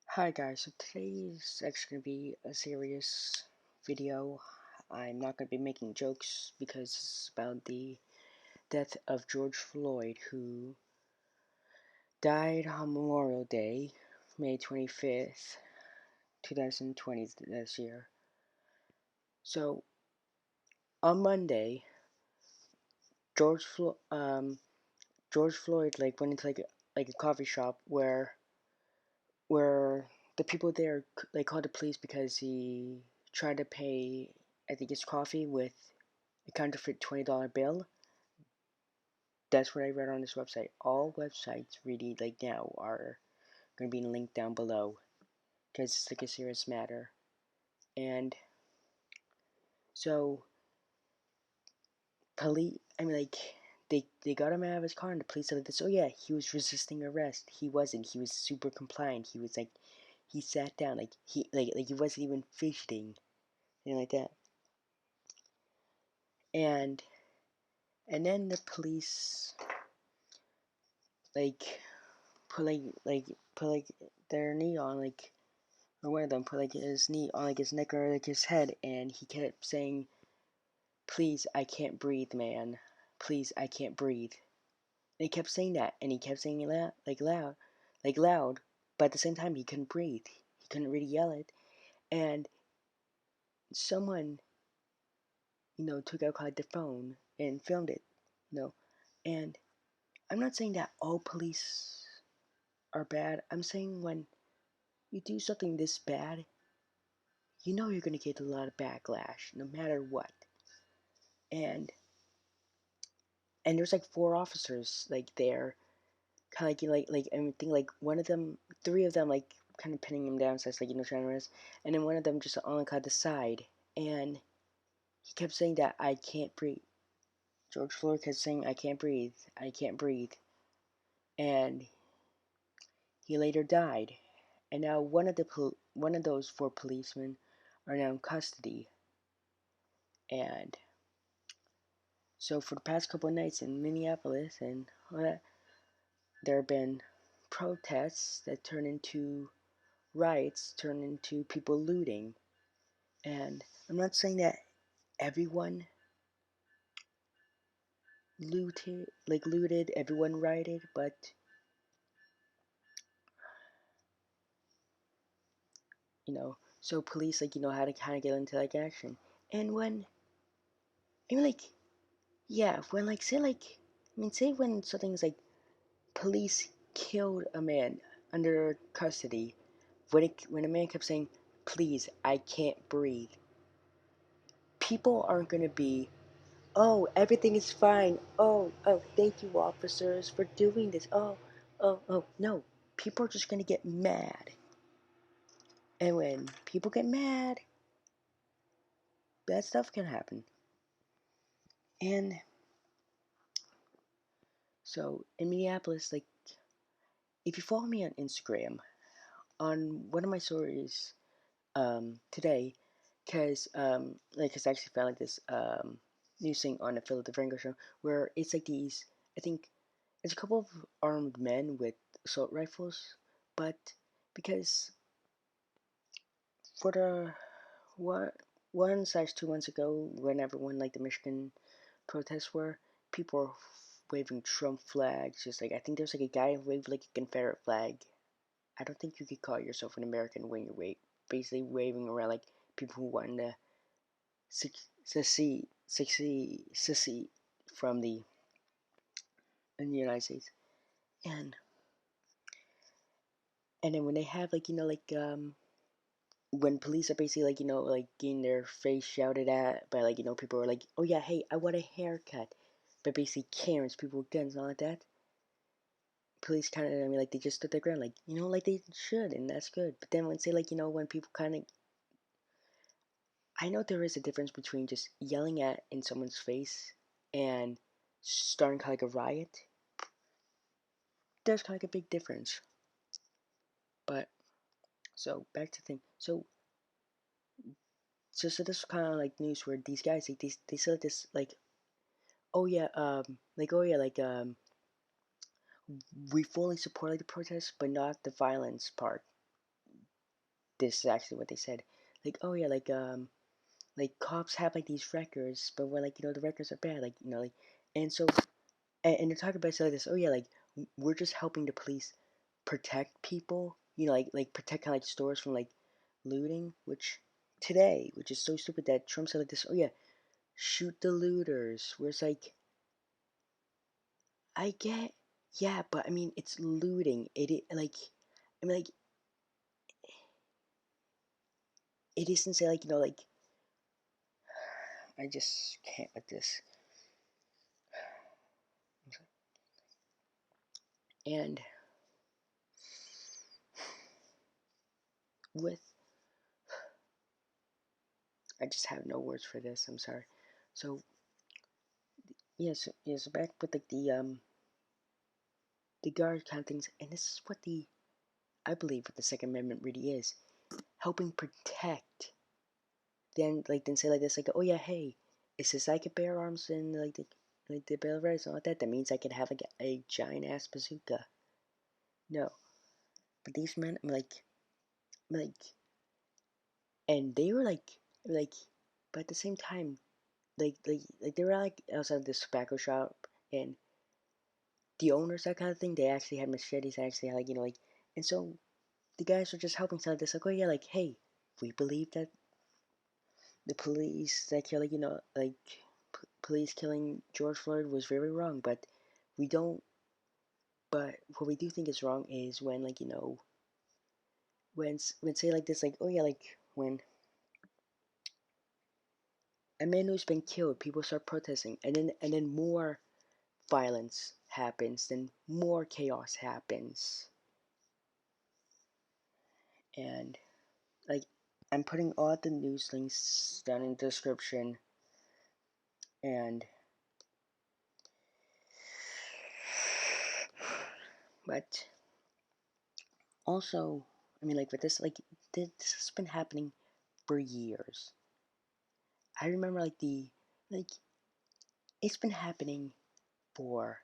Hi guys, so today's actually going to be a serious video. I'm not going to be making jokes because it's about the death of George Floyd, who died on Memorial Day, May 25th, 2020 this year. So, on Monday, George George Floyd went into a coffee shop where the people there called the police because he tried to pay, I think, his coffee with a counterfeit $20 bill. That's what I read on this website. All websites really now are going to be linked down below because it's a serious matter. And so police, they got him out of his car, and the police said this. Oh yeah, he was resisting arrest. He wasn't. He was super compliant. He was he sat down, he wasn't even fidgeting, anything like that. And then the police like put their knee on or one of them put his knee on his neck or his head, and he kept saying, "Please, I can't breathe, man. Please, I can't breathe." And he kept saying that, and he kept saying it loud, but at the same time he couldn't breathe. He couldn't really yell it, and someone, took out their phone and filmed it, and I'm not saying that all police are bad. I'm saying when you do something this bad, you're gonna get a lot of backlash, no matter what. And there's four officers there, kind of I think one of them, three of them kind of pinning him down, so it's trying to rest, and then one of them just on the side, and he kept saying that I can't breathe. George Floyd kept saying I can't breathe, I can't breathe, and he later died. And now one of those four policemen are now in custody. And so for the past couple of nights in Minneapolis and all that, there have been protests that turn into riots, turn into people looting. And I'm not saying that everyone looted, everyone rioted, but so police how to kind of get into action. And I mean yeah, when say when something's police killed a man under custody, when a man kept saying, "Please, I can't breathe," people aren't gonna be, "Oh, everything is fine. Oh, thank you, officers, for doing this. Oh." No, people are just gonna get mad. And when people get mad, bad stuff can happen. And so in Minneapolis, if you follow me on Instagram, on one of my stories today, because cause I actually found this news thing on the Philip DeFranco show where it's these, I think it's a couple of armed men with assault rifles, but because for the one 1/2 months ago, whenever when the Michigan protests were, people were waving Trump flags. Just I think there's a guy who waved a Confederate flag. I don't think you could call yourself an American when you're basically waving around people who want to secede from the in the United States. And then when they have when police are basically getting their face shouted at by people are "Oh yeah, hey, I want a haircut," but basically Karens, people with guns and all like that. Police kind of, they just stood their ground, they should, and that's good. But then when say when people kind of, I know there is a difference between just yelling at in someone's face and starting a riot. There's a big difference. But so back to the thing. So this is kind of news where these guys they said this oh yeah oh yeah we fully support the protests but not the violence part. this is actually what they said. Like, oh yeah, like cops have like these records, but we're like, the records are bad, like, like, and so, and they're talking about so like this, oh yeah, like we're just helping the police protect people, like protect kind of like stores from like looting, which is so stupid that Trump said like this, oh yeah, shoot the looters. Where it's like, I get, yeah, but I mean, it's looting. Like, I mean, like, it isn't say like, like, I just can't with this. And with, I just have no words for this. I'm sorry. So yes, yes, back with like the guard kind of things, and this is what I believe what the Second Amendment really is, helping protect. Then say like this, like, oh yeah, hey, it says I could bear arms in like the Bill of Rights and all that. That means I could have like a giant ass bazooka. No, but these men, I'm like, and they were like, but at the same time, like they were like outside this tobacco shop, and the owners, that kind of thing, they actually had machetes, actually had like, like, and so the guys were just helping sell this, like, oh yeah, like, hey, we believe that the police that kill, like, like police killing George Floyd was very wrong, but we don't. But what we do think is wrong is when, like, when say like this, like, oh yeah, like when a man who's been killed, people start protesting, and then more violence happens, then more chaos happens, and like I'm putting all the news links down in the description, and but also, I mean, like with this, like this has been happening for years. I remember like it's been happening for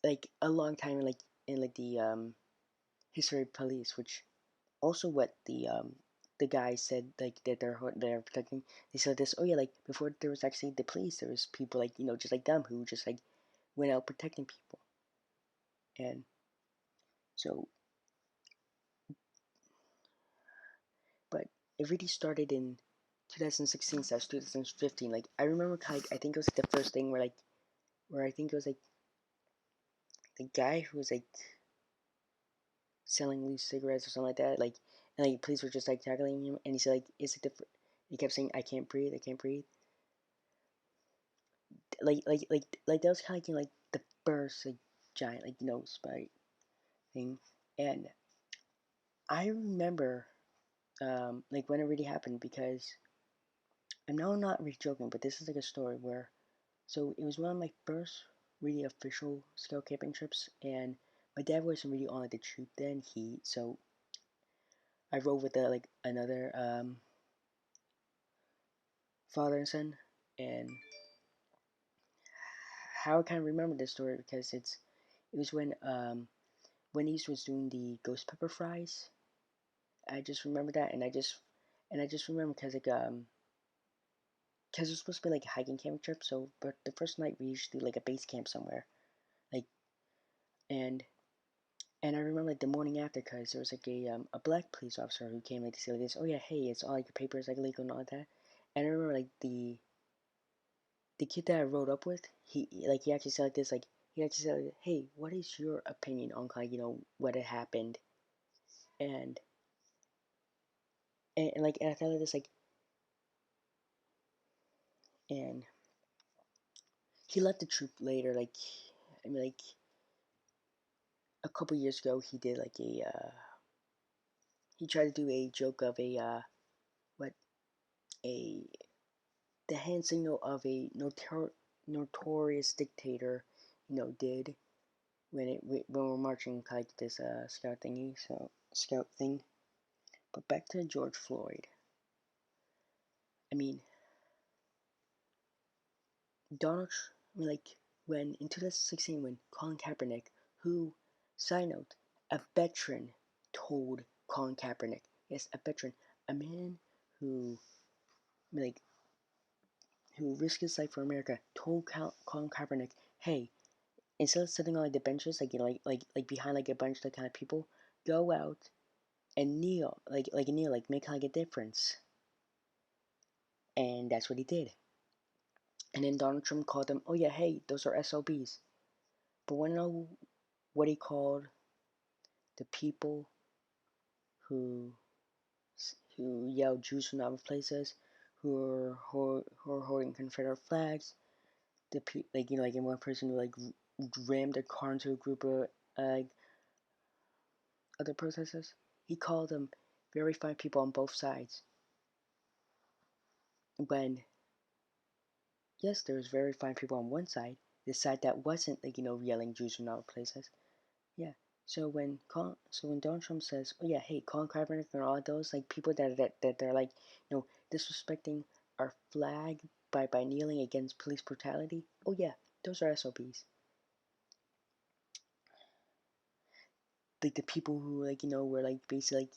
like a long time, like in like the history of police, which also what the guy said, like that they're protecting. They said this, oh yeah, like before there was actually the police, there was people like just like them who just like went out protecting people, and so but it really started in 2016 slash 2015. Like I remember, like I think it was like the first thing where I think it was like the guy who was like selling loose cigarettes or something like that. Like, and like police were just like tackling him, and he said like, "Is it different?" He kept saying, "I can't breathe, I can't breathe." Like that was kind of like the first like giant like spike thing, and I remember like when it really happened because I'm now not really joking, but this is like a story where so it was one of my first really official scout camping trips, and my dad wasn't really on like the troop then. So I rode with like another father and son, and how I kind of remember this story because it was when East was doing the ghost pepper fries. I just remember that, and I just remember because it was supposed to be like a hiking camping trip. So, but the first night we usually do like a base camp somewhere, like and and I remember like the morning after because there was like a black police officer who came like to say like this, oh yeah, hey, it's all like your papers like legal and all that, and I remember like the kid that I rode up with, he actually said like this, like he actually said, like, "Hey, what is your opinion on like what had happened?" And and like and I thought of this like, and he left the troop later. Like I mean, like a couple years ago, he did like he tried to do a joke of what a the hand signal of a notorious dictator, did when we're marching like this scout thingy, so scout thing. But back to George Floyd. I mean, Donald, I mean, like when in 2016 when Colin Kaepernick, who, side note, a veteran, told Colin Kaepernick. Yes, a veteran, a man who like who risked his life for America, told Colin Kaepernick, "Hey, instead of sitting on like the benches, like like behind like a bunch of kind of people, go out and kneel, like make like a difference." And that's what he did. And then Donald Trump called them, "Oh yeah, hey, those are SOBs." But wanna know what he called the people who who yelled "Jews from other places," who are holding Confederate flags? The like like in one person who like rammed a car into a group of other protesters. He called them very fine people on both sides. When yes, there was very fine people on one side, the side that wasn't like yelling Jews from other places. Yeah. So when Donald Trump says, "Oh yeah, hey, Colin Kaepernick and all those like people that they're like disrespecting our flag by kneeling against police brutality," oh yeah, those are SOBs. Like the people who were like basically like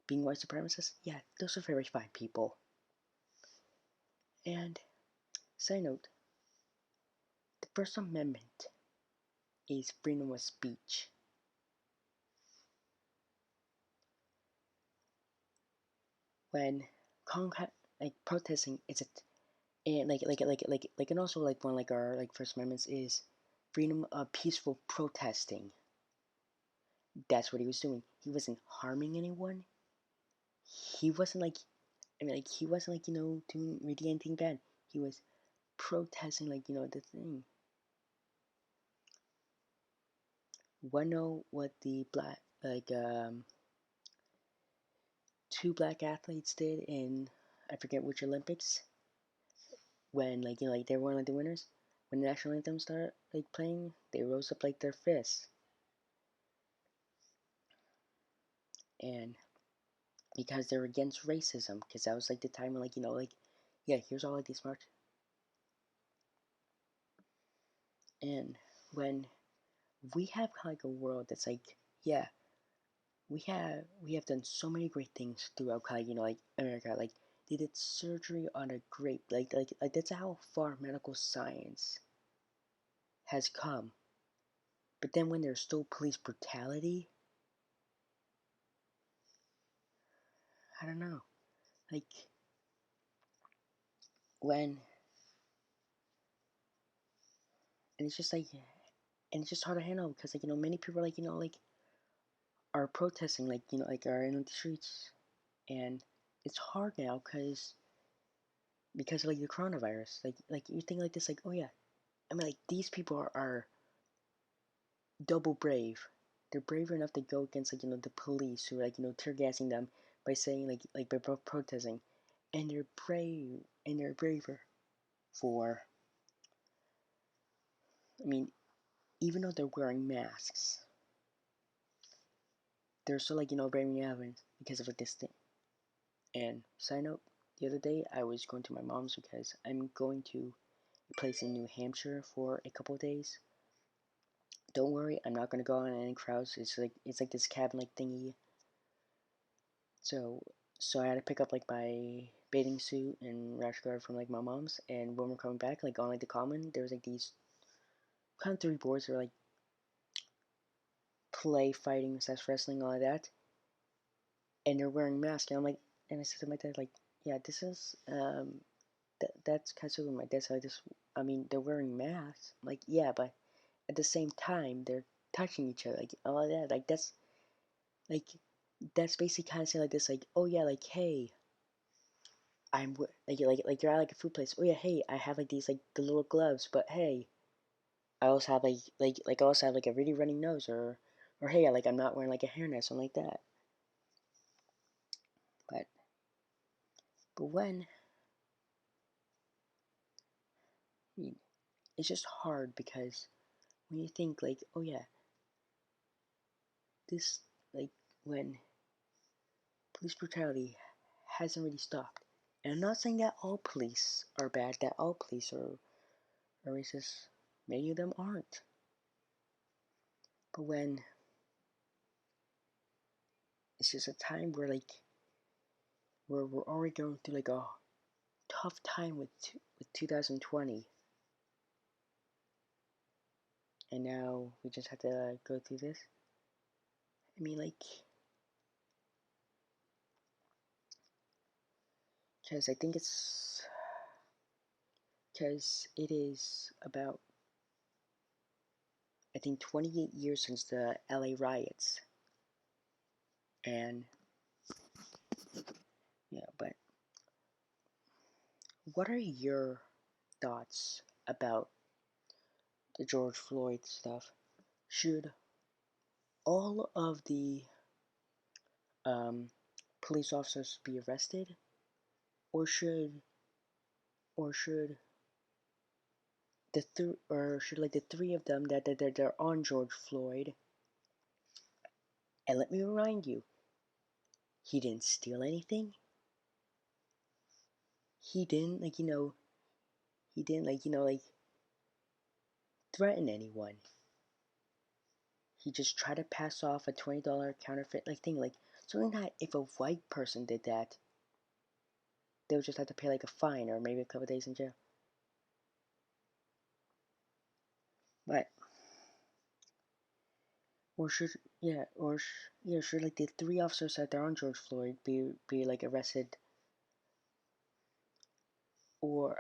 being white supremacists. Yeah, those are very fine people. And side note, the First Amendment is freedom of speech. When like protesting is it and and also like one like our like First Amendments is freedom of peaceful protesting. That's what he was doing. He wasn't harming anyone. He wasn't like he wasn't like doing really anything bad. He was protesting like the thing. Wanna know what the black two black athletes did in I forget which Olympics when like they were one of the winners when the national anthem started like playing they rose up like their fists and because they're against racism because that was like the time when like yeah here's all like these march and when we have like a world that's like yeah we have done so many great things throughout like America like they did surgery on a grape like that's how far medical science has come. But then when there's still police brutality, I don't know. Like when and it's just like and it's just hard to handle because like many people are like like are protesting like like are in the streets and it's hard now because of like the coronavirus. Like you think like this like oh yeah I mean like these people are double brave. They're brave enough to go against like the police who are like tear gassing them by saying like by protesting, and they're braver for. I mean, even though they're wearing masks, they're still like braving the elements because of this thing. And side note, the other day I was going to my mom's because I'm going to a place in New Hampshire for a couple of days. Don't worry, I'm not gonna go on any crowds. It's like this cabin like thingy. So so I had to pick up like my bathing suit and rash guard from like my mom's. And when we're coming back, like on like the common, there was like these kind of three boards that were like play fighting, slash wrestling, all of that. And they're wearing masks. And I'm like, and I said to my dad like, yeah, this is that's kind of my dad's like this. I mean, they're wearing masks. I'm like, yeah, but at the same time, they're touching each other, like all of that. Like that's basically kind of saying like this, like, oh yeah, like hey, like you're at like a food place. Oh yeah, hey, I have like these like the little gloves, but hey, I also have like I also have like a really runny nose, or hey, like I'm not wearing like a hairnet, something like that. But when it's just hard because when you think like, oh yeah, this like when police brutality hasn't really stopped. And I'm not saying that all police are bad, that all police are racist. Many of them aren't. But when it's just a time where where we're already going through like a tough time with 2020, and now we just have to go through this. I mean, because I think it's because it is about, I think, 28 years since the LA riots, and yeah, but what are your thoughts about the George Floyd stuff? Should all of the um, police officers be arrested, or should the three of them that they're on George Floyd? And let me remind you, he didn't steal anything. He didn't he didn't threaten anyone. He just tried to pass off a $20 counterfeit thing, something that if a white person did that, they would just have to pay a fine or maybe a couple days in jail. But or should yeah or yeah should the three officers that are on George Floyd be arrested, or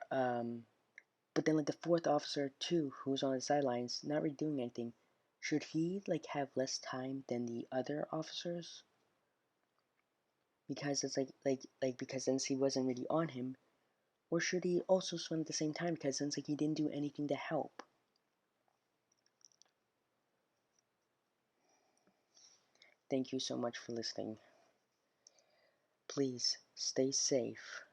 but then the fourth officer too, who's on the sidelines not really doing anything, should he have less time than the other officers, because it's because since he wasn't really on him, or should he also swim at the same time because since he didn't do anything to help? Thank you so much for listening. Please stay safe.